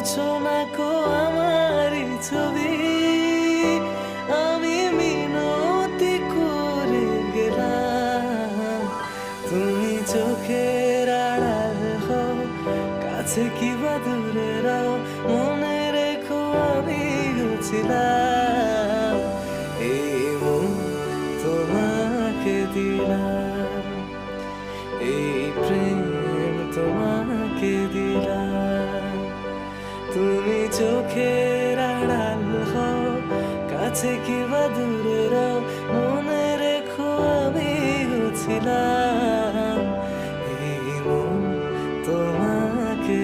এনেছো না কো আমারই ছবি, আমি মিনতি করে গেলাম। তুমি চোখের আড়াল হও, কাছে কি বা দূরে রাও, মনে রেখো আমি ছিলাম। এই মন তোমাকে দিলাম, এই প্রেম তোমাকে দিলাম। তুমি চোখের আড়াল হও, কাছে কি বা দূরে রাও, মনে রেখো আমি ছিলাম।